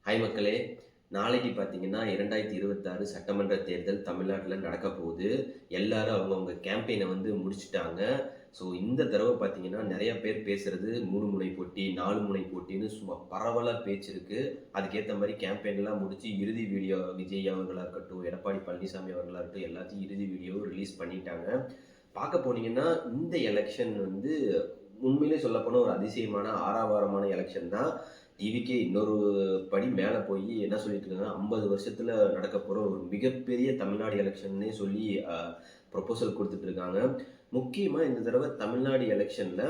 Hi மக்களே! நாளைக்கு பார்த்தீங்கன்னா, 2026 சட்டமன்ற தேர்தல் தமிழ்நாட்டுல நடக்க போகுது. எல்லாரும் அவங்கவங்க கேம்பெயின முடிச்சுட்டாங்க. ஸோ இந்த தடவ பார்த்தீங்கன்னா, நெறைய பேர் பேசுறது 3 முனை போட்டி, 4 முனை போட்டின்னு சும்மா பரவலா பேச்சு இருக்கு. அதுக்கேத்த மாரி கேம்பெயின்லாம் முடிச்சு, இறுதி வீடியோ விஜய் அவர்களா இருக்கட்டும், எடப்பாடி பழனிசாமி அவர்களா இருக்கட்டும், எல்லாத்தையும் இறுதி வீடியோ ரிலீஸ் பண்ணிட்டாங்க. பார்க்க போனீங்கன்னா, இந்த எலக்ஷன் உண்மையிலே சொல்லப்போனா ஒரு அதிசயமான, ஆரவாரமான எலக்ஷன் தான். டிவிக்கே இன்னொரு படி மேல போயி என்ன சொல்லிட்டு இருக்காங்கன்னா, 50 வருஷத்துல நடக்கப்போற ஒரு மிகப்பெரிய தமிழ்நாடு எலக்ஷன்னே சொல்லி ப்ரொபோசல் குடுத்துட்டு இருக்காங்க. முக்கியமா இந்த தடவ தமிழ்நாடு எலக்ஷன்ல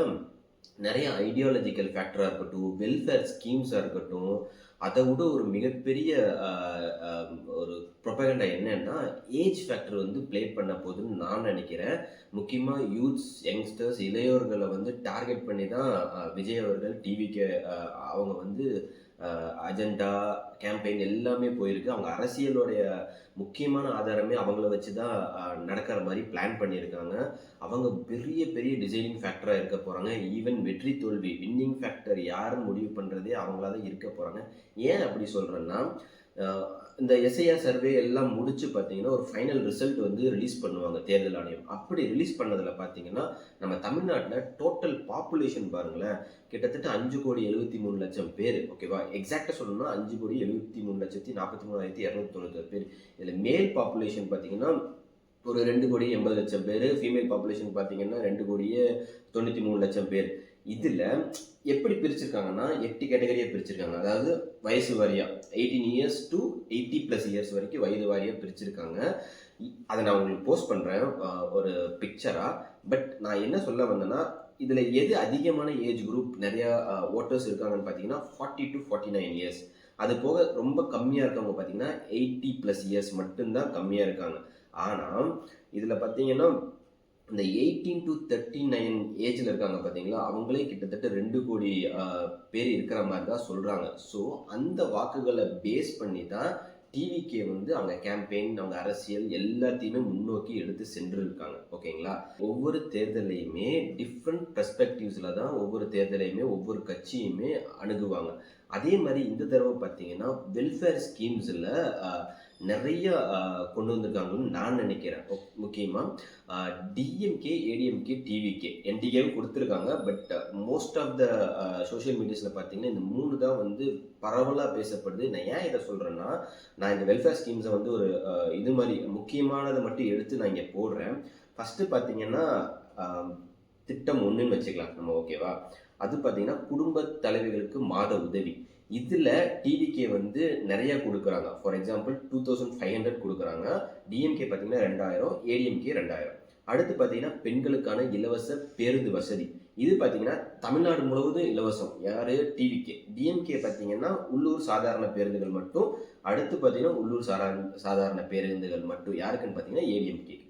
நெறைய ஐடியாலஜிக்கல் ஃபேக்டரா இருக்கட்டும், வெல்ஃபேர் ஸ்கீம்ஸா இருக்கட்டும், அத விட ஒரு மிகப்பெரிய அ அ ஒரு புரொபகண்டா என்னன்னா, ஏஜ் ஃபேக்டர் ப்ளே பண்ண போதுன்னு நான் நெனைக்கிறேன். முக்கியமா யூத்ஸ், யங்ஸ்டர்ஸ், இளையோர்கள டார்கெட் பண்ணி தான் விஜய் அவர்கள் டிவிக்கு அவங்க அஜெண்டா, கேம்பெயின் எல்லாமே போயிருக்கு. அவங்க அரசியலுடைய முக்கியமான ஆதாரமே அவங்கள வச்சு தான் நடக்கிற மாரி பிளான் பண்ணியிருக்காங்க. அவங்க பெரிய பெரிய டிசைடிங் ஃபேக்டரா இருக்க போறாங்க. ஈவன் வெற்றி, தோல்வி வின்னிங் ஃபேக்டர் யாருன்னு முடிவு பண்றதே அவங்களா தான் இருக்க போறாங்க. ஏன் அப்படி சொல்றேன்னா, அ இந்த எஸ்ஐஆர் சர்வே எல்லாம் முடிச்சு பார்த்தீங்கன்னா, ஒரு ஃபைனல் ரிசல்ட் ரிலீஸ் பண்ணுவாங்க தேர்தல் ஆணையம். அப்படி ரிலீஸ் பண்ணதுல பார்த்தீங்கன்னா, நம்ம தமிழ்நாட்டுல டோட்டல் பாப்புலேஷன் பாருங்களேன், கிட்டத்தட்ட 5,73,00,000 பேரு. ஓகேவா? எக்ஸாக்ட்டா சொல்லணும்னா 5,73,43,291 பேர். இதுல மேல் பாப்புலேஷன் பார்த்தீங்கன்னா, ஒரு 2,80,00,000 பேரு. ஃபீமேல் பாப்புலேஷன் பார்த்தீங்கன்னா, 2,93,00,000 பேர். இதுல எப்படி பிரிச்சிருக்காங்கன்னா, 8 கேட்டகரியா பிரிச்சிருக்காங்க. அதாவது வயசு வாரியா 18 இயர்ஸ் டூ 80+ இயர்ஸ் வரைக்கும் வயது வாரியா பிரிச்சிருக்காங்க. அத நான் உங்களுக்கு போஸ்ட் பண்றேன் ஒரு பிக்சரா. பட் நான் என்ன சொல்ல வந்தேன்னா, இதுல எது அதிகமான ஏஜ் குரூப் நெறையா வோட்டர்ஸ் இருக்காங்கன்னு பார்த்தீங்கன்னா, 40 to 49 இயர்ஸ். அது போக ரொம்ப கம்மியா இருக்கவங்க பார்த்தீங்கன்னா, 80+ இயர்ஸ் மட்டும் தான் கம்மியா இருக்காங்க. ஆனா, இதுல பார்த்தீங்கன்னா, இந்த 18 to 39 ஏஜ்ல இருக்காங்க பார்த்தீங்களா, அவங்களே கிட்டத்தட்ட 2,00,00,000 பேர் இருக்கிற மாரி தான் சொல்றாங்க. ஸோ, அந்த வாக்குகள பேஸ் பண்ணி தான் டிவிகே அவங்க கேம்பெயின், அவங்க அரசியல் எல்லாத்தையுமே முன்னோக்கி எடுத்து சென்றிருக்காங்க. ஓகேங்களா? ஒவ்வொரு தேர்தலையுமே டிஃபரண்ட் பெர்ஸ்பெக்டிவ்ஸ்ல தான் ஒவ்வொரு தேர்தலையுமே, ஒவ்வொரு கட்சியுமே அணுகுவாங்க. அதே மாரி இந்த தடவ பார்த்தீங்கன்னா, வெல்ஃபேர் ஸ்கீம்ஸ்ல அ நெறைய கொண்டு வந்திருக்காங்கன்னு நான் நெனைக்கிறேன். முக்கியமா டிஎம்கே, ஏடிஎம்கே, டிவிகே, என்டிகேவும் குடுத்துருக்காங்க. But most of the social மீடியாஸ்ல பார்த்தீங்கன்னா, இந்த 3 தான் பரவலா பேசப்படுது. நான் ஏன் இத சொல்றேன்னா, நான் இந்த வெல்ஃபேர் ஸ்கீம்ஸ ஒரு இது மாரி முக்கியமானத மட்டும் எடுத்து நான் இங்க போடுறேன். ஃபர்ஸ்ட்டு பார்த்தீங்கன்னா, அ திட்டம் 1ன்னு வச்சுக்கலாம் நம்ம. ஓகேவா? அது பார்த்தீங்கன்னா, குடும்ப தலைவிகளுக்கு மாத உதவி. இதுல டிவிகே நெறைய குடுக்குறாங்க. ஃபார் எக்ஸாம்பிள் 2,500 குடுக்குறாங்க. டிஎம்கே பார்த்தீங்கன்னா 2,000, ஏடிஎம்கே 2,000. அடுத்து பார்த்தீங்கன்னா, பெண்களுக்கான இலவச பேருந்து வசதி. இது பார்த்தீங்கன்னா, தமிழ்நாடு முழுவதும் இலவசம். யாரு? டிவிகே. டிஎம்கே பார்த்தீங்கன்னா, உள்ளூர் சாதாரண பேருந்துகள் மட்டும். அடுத்து பார்த்தீங்கன்னா, உள்ளூர் சாதாரண பேருந்துகள் மட்டும். யாருக்குன்னு பார்த்தீங்கன்னா, ஏடிஎம்கே.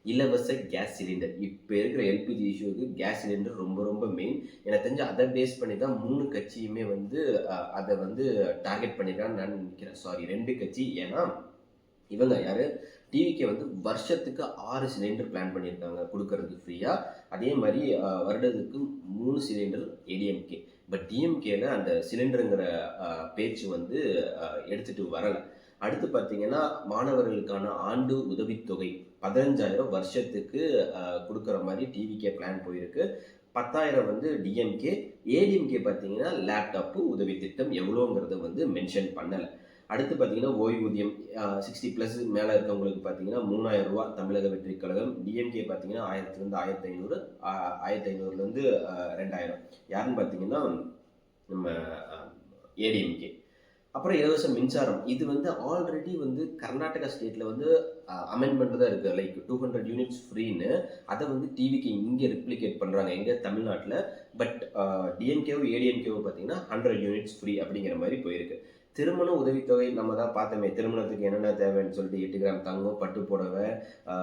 இலவச கேஸ் சிலிண்டர். இப்ப இருக்கிற எல்பிஜி இஷ்யூக்கு கேஸ் சிலிண்டர் ரொம்ப ரொம்ப மெயின். எனக்கு தெரிஞ்சு அத பேஸ் பண்ணி தான் 3 கட்சியுமே அத டார்கெட் பண்ணியிருக்காங்கன்னு நான் நினைக்கிறேன். சாரி, 2 கட்சி. ஏன்னா, இவங்க யாரு? டிவிகே வருஷத்துக்கு 6 சிலிண்டர் பிளான் பண்ணியிருக்காங்க குடுக்கறதுக்கு ஃப்ரீயா. அதே மாரி வருடத்துக்கு 3 சிலிண்டர் ஏடிஎம்கே. பட் டிஎம்கேல அந்த சிலிண்டர்ங்கிற பேச்சு எடுத்துட்டு வரல. அடுத்து பார்த்தீங்கன்னா, மாணவர்களுக்கான ஆண்டு உதவித்தொகை 15,000 வருஷத்துக்கு குடுக்குற மாரி டிவிகே பிளான் போயிருக்கு. 10,000 டிஎம்கே. ஏடிஎம்கே பார்த்தீங்கன்னா, லேப்டாப் உதவி திட்டம் எவ்வளோங்கிறத மென்ஷன் பண்ணல. அடுத்து பார்த்தீங்கன்னா, ஓய்வூதியம் 60+ மேல இருக்கவங்களுக்கு பார்த்தீங்கன்னா, ரூ. 3,000 தமிழக வெற்றிக் கழகம். டிஎம்கே பார்த்தீங்கன்னா, 1000லேருந்து 1,500, 1,500லேருந்து 2,000. யாருன்னு பார்த்தீங்கன்னா, நம்ம அ ஏடிஎம்கே. அப்புறம் இலவச மின்சாரம். இது ஆல்ரெடி கர்நாடகா ஸ்டேட்ல அமெண்ட்மெண்ட் தான் இருக்கு. லைக் 200 யூனிட்ஸ் ஃப்ரீன்னு. அத டிவிக்கு இங்க ரெப்ளிகேட் பண்றாங்க. எங்க? தமிழ்நாட்டுல. பட் டிஎம்கேவும், ஏடிஎம்கேவும் பார்த்தீங்கன்னா, 100 யூனிட்ஸ் ஃப்ரீ அப்படிங்கிற மாரி போயிருக்கு. திருமண உதவித்தொகை நம்ம தான் பார்த்தோமே. திருமணத்துக்கு என்னென்ன தேவைன்னு சொல்லிட்டு 8 கிராம் தங்கம், பட்டு புடவை, ஆ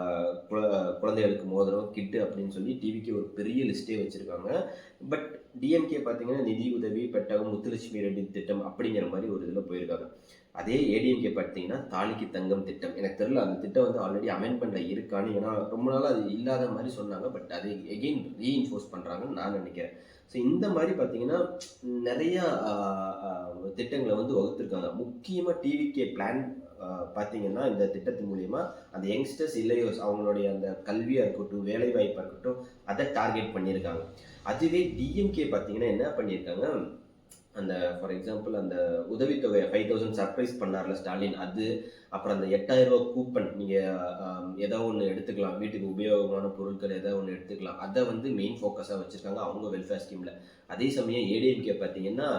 குழ குழந்தைகளுக்கு மோதிரம், கிட்டு அப்படின்னு சொல்லி டிவிக்கு ஒரு பெரிய லிஸ்ட்டே வச்சிருக்காங்க. பட் டிஎம்கே பார்த்தீங்கன்னா, நிதி உதவி பெட்டகம், முத்துலட்சுமி ரெட்டி திட்டம் அப்படிங்கிற மாரி ஒரு இதில போயிருக்காங்க. அதே ஏடிஎம்கே பார்த்தீங்கன்னா, தாலிக்கு தங்கம் திட்டம். எனக்கு தெரியல அந்த திட்டம் ஆல்ரெடி அமெண்ட்மெண்ட்ல இருக்கான்னு. ஏன்னா ரொம்ப நாளா அது இல்லாத மாரி சொன்னாங்க. பட் அதை எகெயின் ரீஇன்ஃபோர்ஸ் பண்றாங்கன்னு நான் நினைக்கிறேன். ஸோ இந்த மாதிரி பார்த்தீங்கன்னா நிறையா திட்டங்களை வந்து வகுத்துருக்காங்க. முக்கியமாக டிவிகே பிளான் பார்த்தீங்கன்னா இந்த திட்டத்தின் மூலிமா அந்த யங்ஸ்டர்ஸ் இளையோஸ் அவங்களுடைய அந்த கல்வியாக இருக்கட்டும், வேலைவாய்ப்பாக இருக்கட்டும், அதை டார்கெட் பண்ணியிருக்காங்க. அதுவே டிஎம்கே பார்த்தீங்கன்னா என்ன பண்ணியிருக்காங்க, அந்த ஃபார் எக்ஸாம்பிள் அந்த உதவித்தொகை 5000 சர்ப்ரைஸ் பண்ணார்ல ஸ்டாலின், அது அப்புறம் அந்த 8000 ரூபா கூப்பன் நீங்கள் ஏதோ ஒன்று எடுத்துக்கலாம், வீட்டுக்கு உபயோகமான பொருட்கள் ஏதோ ஒன்று எடுத்துக்கலாம், அதை வந்து மெயின் ஃபோக்கஸாக வச்சுருக்காங்க அவங்க வெல்ஃபேர் ஸ்கீமில். அதே சமயம் ஏடிஎம்கே பார்த்தீங்கன்னா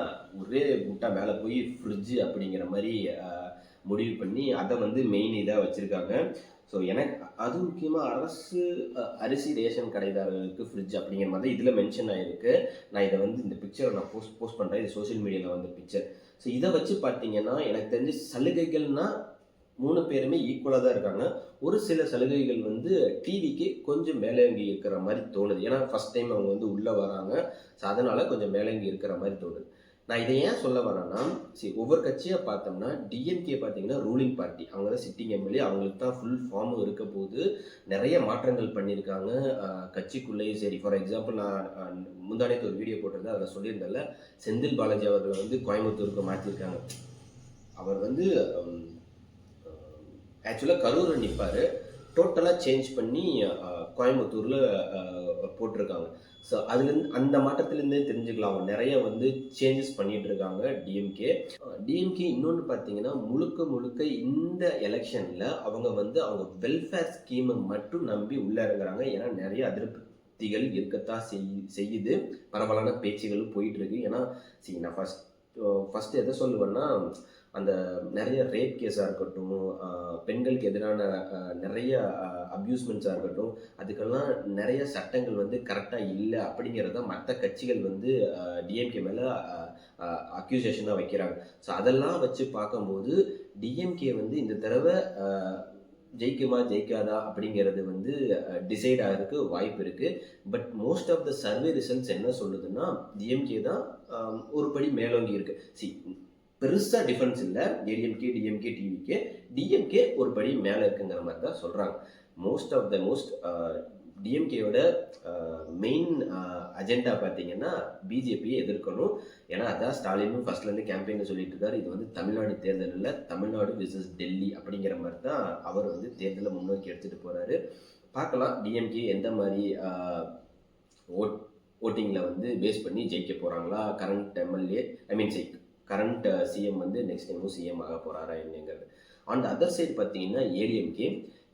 ஒரே முட்டா மேலே போய் ஃப்ரிட்ஜு அப்படிங்கிற மாதிரி முடிவு பண்ணி அதை வந்து மெயின் இதாக வச்சுருக்காங்க. ஸோ எனக்கு அது முக்கியமாக அரசு அரிசி ரேஷன் கடைதாரர்களுக்கு ஃப்ரிட்ஜ் அப்படிங்கிற மாதிரி இதில் மென்ஷன் ஆகிருக்கு. நான் இதை வந்து இந்த பிக்சரை நான் போஸ்ட் பண்ணுறேன், இது சோஷியல் மீடியாவில் வந்த பிக்சர். ஸோ இதை வச்சு பார்த்தீங்கன்னா எனக்கு தெரிஞ்சு சலுகைகள்னால் 3 பேருமே ஈக்குவலாக தான் இருக்காங்க. ஒரு சில சலுகைகள் வந்து டிவிக்கு கொஞ்சம் மேலங்கி இருக்கிற மாதிரி தோணுது. ஏன்னா ஃபஸ்ட் டைம் அவங்க வந்து உள்ளே வராங்க. ஸோ அதனால் கொஞ்சம் மேலங்கி இருக்கிற மாதிரி தோணுது. நான் இதை ஏன் சொல்ல வரேன்னா, சரி ஒவ்வொரு கட்சியாக பார்த்தோம்னா டிஎம்கே பார்த்தீங்கன்னா ரூலிங் பார்ட்டி, அவங்க தான் சிட்டிங் எம்எல்ஏ, அவங்களுக்கு தான் ஃபுல் ஃபார்மும் இருக்க போது நிறைய மாற்றங்கள் பண்ணியிருக்காங்க கட்சிக்குள்ளேயும். சரி ஃபார் எக்ஸாம்பிள் நான் முந்தானேத்து ஒரு வீடியோ போட்டிருந்தேன், அதில் சொல்லியிருந்தேன்ல செந்தில் பாலாஜி அவர்களை வந்து கோயம்புத்தூருக்கு மாற்றிருக்காங்க. அவர் வந்து ஆக்சுவலாக கரூரில் நிற்பார், டோட்டலாக சேஞ்ச் பண்ணி கோயம்புத்தூரில் போட்டிருக்காங்க. ஸோ அதுலேருந்து அந்த மாற்றத்துலேருந்தே தெரிஞ்சுக்கலாம் அவங்க நிறைய வந்து சேஞ்சஸ் பண்ணிகிட்டு இருக்காங்க டிஎம்கே. இன்னொன்று பார்த்தீங்கன்னா முழுக்க இந்த எலெக்ஷனில் அவங்க வந்து அவங்க வெல்ஃபேர் ஸ்கீமை மட்டும் நம்பி உள்ளே இறங்குறாங்க. ஏன்னா நிறைய அதிருப்திகள் இருக்கத்தான் செய்யுது, பரவலான பேச்சுகளும் போயிட்டுருக்கு. ஏன்னா சரி நான் ஃபஸ்ட்டு எதை சொல்லுவேன்னா, அந்த நிறைய ரேப் கேஸாக இருக்கட்டும், பெண்களுக்கு எதிரான நிறைய அப்யூஸ்மெண்ட்ஸாக இருக்கட்டும், அதுக்கெல்லாம் நிறைய சட்டங்கள் வந்து கரெக்டாக இல்லை அப்படிங்கிறத மற்ற கட்சிகள் வந்து டிஎம்கே மேலே அக்யூசேஷனாக வைக்கிறாங்க. ஸோ அதெல்லாம் வச்சு பார்க்கும்போது டிஎம்கே வந்து இந்த தடவை ஜெயிக்குமா ஜெயிக்காதா அப்படிங்கிறது வந்து டிசைட் ஆகிறதுக்கு வாய்ப்பு இருக்குது. But most of the survey results என்ன சொல்லுதுன்னா டிஎம்கே தான் ஒரு படி மேலோங்கி இருக்குது. பெருசாக டிஃப்ரென்ஸ் இல்லை, ஏடிஎம்கே டிஎம்கே டிஎம்கே ஒரு படி மேலே இருக்குங்கிற மாதிரி தான் சொல்கிறாங்க. மோஸ்ட் டிஎம்கேயோட மெயின் அஜெண்டா பார்த்தீங்கன்னா பிஜேபியை எதிர்க்கணும். ஏன்னா அதான் ஸ்டாலினும் ஃபர்ஸ்ட்லேருந்து கேம்பெயினில் சொல்லிட்டு இருக்காரு, இது வந்து தமிழ்நாடு தேர்தல் இல்லை, தமிழ்நாடு விசஸ் டெல்லி அப்படிங்கிற மாதிரி தான் அவர் வந்து தேர்தலை முன்னோக்கி எடுத்துகிட்டு போகிறாரு. பார்க்கலாம் டிஎம்கே எந்த மாதிரி ஓட்டிங்கில் வந்து பேஸ் பண்ணி ஜெயிக்க போகிறாங்களா, கரண்ட் எம்எல்ஏ கரண்ட் சிஎம் வந்து நெக்ஸ்ட் டைமும் சிஎம் ஆக போகிறாரா என்னங்கிறது. ஆன் த அதர் சைடு பார்த்தீங்கன்னா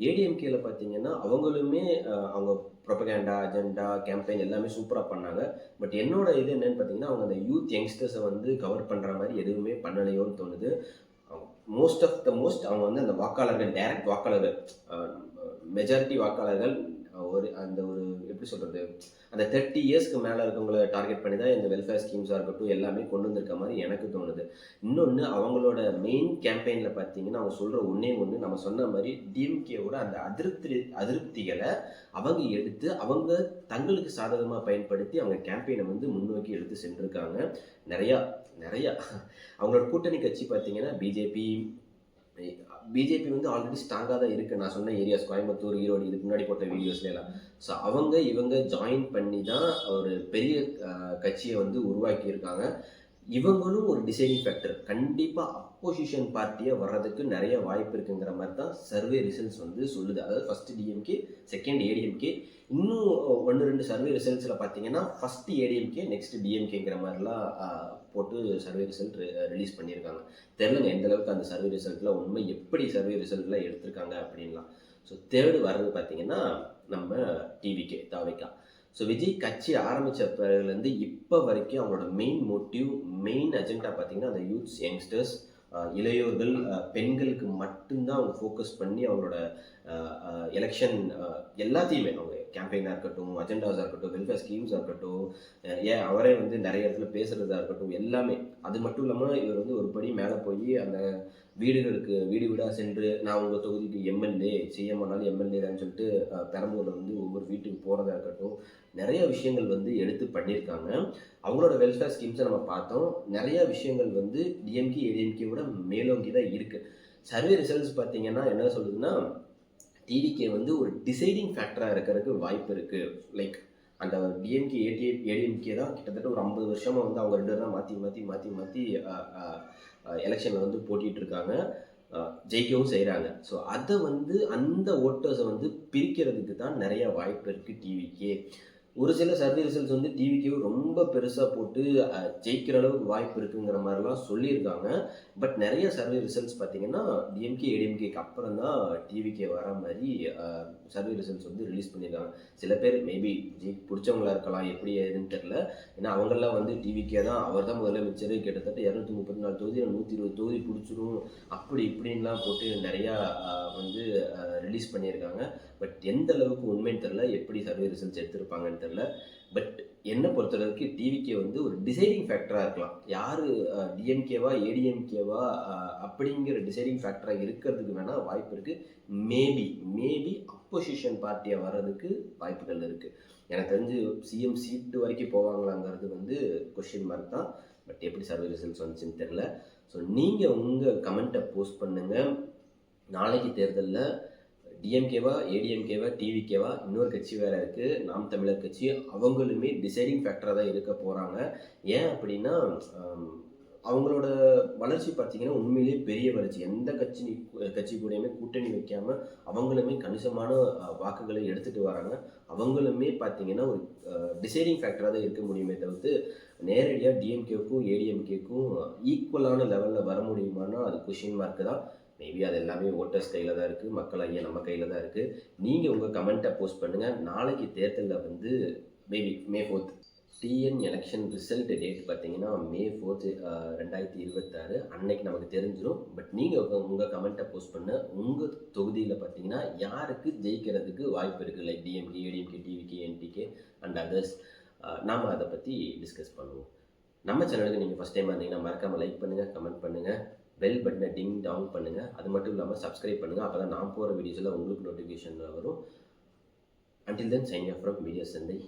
ஏடிஎம்கேல பார்த்தீங்கன்னா அவங்களுமே அவங்க ப்ரொபகேண்டா அஜெண்டா கேம்பெயின் எல்லாமே சூப்பராக பண்ணாங்க. பட் என்னோட இது என்னன்னு பார்த்தீங்கன்னா அவங்க அந்த யூத் யங்ஸ்டர்ஸை வந்து கவர் பண்ணுற மாதிரி எதுவுமே பண்ணலையோன்னு தோணுது. மோஸ்ட் அவங்க வந்து அந்த வாக்காளர்கள் டைரக்ட் வாக்காளர்கள் மெஜாரிட்டி வாக்காளர்கள் ஒரு எப்படி சொல்கிறது, அந்த 30 இயர்ஸ்க்கு மேலே இருக்கவங்களை டார்கெட் பண்ணி தான் இந்த வெல்ஃபேர் ஸ்கீம்ஸாக இருக்கட்டும் எல்லாமே கொண்டு வந்திருக்க மாதிரி எனக்கு தோணுது. இன்னொன்று அவங்களோட மெயின் கேம்பெயினில் பார்த்தீங்கன்னா அவங்க சொல்கிற ஒன்று நம்ம சொன்ன மாதிரி டிஎம்கேவோட அந்த அதிருப்திகளை அவங்க எடுத்து அவங்க தங்களுக்கு சாதகமாக பயன்படுத்தி அவங்க கேம்பெயினை வந்து முன்னோக்கி எடுத்து சென்றிருக்காங்க. நிறையா அவங்களோட கூட்டணி கட்சி பார்த்தீங்கன்னா பிஜேபி வந்து ஆல்ரெடி ஸ்ட்ராங்காக தான் இருக்குது. நான் சொன்ன ஏரியாஸ் கோயம்புத்தூர், ஈரோடு, இதுக்கு முன்னாடி போட்ட வீடியோஸ்லாம். ஸோ இவங்க ஜாயின் பண்ணி தான் ஒரு பெரிய கட்சியை வந்து உருவாக்கியிருக்காங்க. இவங்களும் ஒரு டிசைடிங் ஃபேக்டர். கண்டிப்பாக அப்போசிஷன் பார்ட்டியை வர்றதுக்கு நிறைய வாய்ப்பு இருக்குங்கிற மாதிரி தான் சர்வே ரிசல்ட்ஸ் வந்து சொல்லுது. அதாவது ஃபஸ்ட்டு டிஎம்கே, செகண்ட் ஏடிஎம்கே, இன்னும் 1-2 சர்வே ரிசல்ட்ஸில் பார்த்தீங்கன்னா ஃபஸ்ட்டு ஏடிஎம்கே நெக்ஸ்ட் டிஎம்கேங்கிற மாதிரிலாம் போட்டு சர்வே ரிசல்ட் ரிலீஸ் பண்ணியிருக்காங்க. தெரிலங்க எந்த அளவுக்கு அந்த சர்வே ரிசல்ட்டில் உண்மை எப்படி சர்வே ரிசல்ட்டில் எடுத்திருக்காங்க அப்படின்லாம். ஸோ தேர்டு வர்றது பார்த்தீங்கன்னா நம்ம டிவிகே தாவேகா. ஸோ விஜய் கட்சி ஆரம்பித்த பிறகுலேருந்து இப்போ வரைக்கும் அவங்களோட மெயின் அஜெண்டா பார்த்தீங்கன்னா அந்த யூத்ஸ், யங்ஸ்டர்ஸ், இளையோர்கள், பெண்களுக்கு மட்டும்தான் அவங்க ஃபோக்கஸ் பண்ணி அவங்களோட எலெக்ஷன் எல்லாத்தையுமே அவங்க கேம்பெயினாக இருக்கட்டும், அஜெண்டாஸாக இருக்கட்டும், வெல்ஃபேர் ஸ்கீம்ஸாக இருக்கட்டும், அவரே வந்து நிறைய இடத்துல பேசுகிறதா இருக்கட்டும், எல்லாமே. அது மட்டும் இல்லாமல் இவர் வந்து ஒரு படி மேலே போய் அந்த வீடாக சென்று நான் உங்கள் தொகுதிக்கு எம்எல்ஏ, சிஎம் ஆனாலும் எம்எல்ஏ தான் சொல்லிட்டு பெரம்பூரில் வந்து ஒவ்வொரு வீட்டுக்கு போகிறதா இருக்கட்டும், நிறைய விஷயங்கள் வந்து எடுத்து பண்ணியிருக்காங்க. அவங்களோட வெல்ஃபேர் ஸ்கீம்ஸை நம்ம பார்த்தோம். நிறைய விஷயங்கள் வந்து டிஎம்கே ஏடிஎம்கேவோட மேலோங்கி தான் இருக்குது. சர்வே ரிசல்ட்ஸ் பார்த்தீங்கன்னா என்ன சொல்லுதுன்னா டிவிகே வந்து ஒரு டிசைடிங் ஃபேக்டராக இருக்கிறதுக்கு வாய்ப்பு இருக்குது. லைக் அந்த டிஎம்கே ஏடிஎம்கே தான் கிட்டத்தட்ட ஒரு 50 வருஷமாக வந்து அவங்க 2 பேரும் தான் மாற்றி எலெக்ஷனில் வந்து போட்டிட்டு இருக்காங்க, ஜெயிக்கவும் செய்கிறாங்க. ஸோ அதை வந்து அந்த ஓட்டர்ஸை வந்து பிரிக்கிறதுக்கு தான் நிறைய வாய்ப்பு இருக்குது டிவிக்கே. ஒரு சில சர்வே ரிசல்ட்ஸ் வந்து டிவிக்கே ரொம்ப பெருசாக போட்டு ஜெயிக்கிற அளவுக்கு வாய்ப்பு இருக்குங்கிற மாதிரிலாம் சொல்லியிருக்காங்க. பட் நிறைய சர்வே ரிசல்ட்ஸ் பார்த்தீங்கன்னா டிஎம்கே ஏடிஎம்கேக்கு அப்புறம் தான் டிவிக்கே வர மாதிரி சர்வே ரிசல்ட்ஸ் வந்து ரிலீஸ் பண்ணியிருக்காங்க. சில பேர் மேபி விஜய்க்கு பிடிச்சவங்களா இருக்கலாம், எப்படி ஏதுன்னு தெரில. ஏன்னா அவங்கெல்லாம் வந்து டிவிக்கே தான், அவர் தான் முதலமைச்சர், கிட்டத்தட்ட 234 தொகுதி 120 தொகுதி பிடிச்சிரும் அப்படி இப்படின்லாம் போட்டு நிறையா வந்து ரிலீஸ் பண்ணியிருக்காங்க. பட் எந்த அளவுக்கு உண்மைன்னு தெரில, எப்படி சர்வே ரிசல்ட்ஸ் எடுத்திருப்பாங்கன்னு தெரில. பட் என்னை பொறுத்தளவுக்கு டிவிக்கே வந்து ஒரு டிசைடிங் ஃபேக்டராக இருக்கலாம். யார் டிஎம்கேவா ஏடிஎம்கேவா அப்படிங்கிற டிசைடிங் ஃபேக்டராக இருக்கிறதுக்கு வேணால் வாய்ப்பு இருக்குது. மேபி அப்போசிஷன் பார்ட்டியாக வர்றதுக்கு வாய்ப்புகள் இருக்குது. எனக்கு தெரிஞ்சு சிஎம் சீட்டு வரைக்கும் போவாங்களாங்கிறது வந்து கொஸ்டின் மார்க் தான். பட் எப்படி சர்வே ரிசல்ட்ஸ் வந்துச்சுன்னு தெரில. ஸோ நீங்கள் உங்கள் கமெண்ட்டை போஸ்ட் பண்ணுங்கள். நாளைக்கு தேர்தலில் டிஎம்கேவா ஏடிஎம்கேவா டிவிகேவா இன்னொரு கட்சி வேறு இருக்குது, நாம் தமிழர் கட்சி, அவங்களுமே டிசைடிங் ஃபேக்டராக தான் இருக்க போகிறாங்க. ஏன் அப்படின்னா அவங்களோட வளர்ச்சி பார்த்திங்கன்னா உண்மையிலேயே பெரிய வளர்ச்சி. எந்த கட்சி கூடயுமே கூட்டணி வைக்காமல் அவங்களுமே கணிசமான வாக்குகளை எடுத்துகிட்டு வராங்க. அவங்களுமே பார்த்திங்கன்னா ஒரு டிசைடிங் ஃபேக்டராக தான் இருக்க முடியுமே தவிர்த்து நேரடியாக டிஎம்கேவுக்கும் ஏடிஎம்கேக்கும் ஈக்குவலான லெவலில் வர முடியுமானா அது கொஷின் மார்க்கு தான். மேபி அது எல்லாமே ஓட்டர்ஸ் கையில் தான் இருக்குது, மக்கள் ஐயா நம்ம கையில் தான் இருக்குது. நீங்கள் உங்கள் கமெண்ட்டை போஸ்ட் பண்ணுங்கள். நாளைக்கு தேர்தலில் வந்து maybe May 4 TN election result date பார்த்தீங்கன்னா May 4, 2026 அன்னைக்கு நமக்கு தெரிஞ்சிடும். பட் நீங்கள் உங்கள் கமெண்ட்டை போஸ்ட் பண்ண உங்கள் தொகுதியில் பார்த்தீங்கன்னா யாருக்கு ஜெயிக்கிறதுக்கு வாய்ப்பு இருக்குது, like DMK ADMK TVK NTK and others. நாம் அதை பற்றி டிஸ்கஸ் பண்ணுவோம். நம்ம சேனலுக்கு நீங்கள் ஃபஸ்ட் டைம் வந்தீங்கன்னா மறக்காமல் லைக் பண்ணுங்கள், கமெண்ட் பண்ணுங்கள், பெல் பட்டனை டிங் டவுன் பண்ணுங்கள். அது மட்டும் இல்லாமல் சப்ஸ்கிரைப் பண்ணுங்கள். அப்போ தான் நான் போகிற வீடியோஸில் உங்களுக்கு நோட்டிஃபிகேஷன் வரும். Until then, signing off from Media Sunday.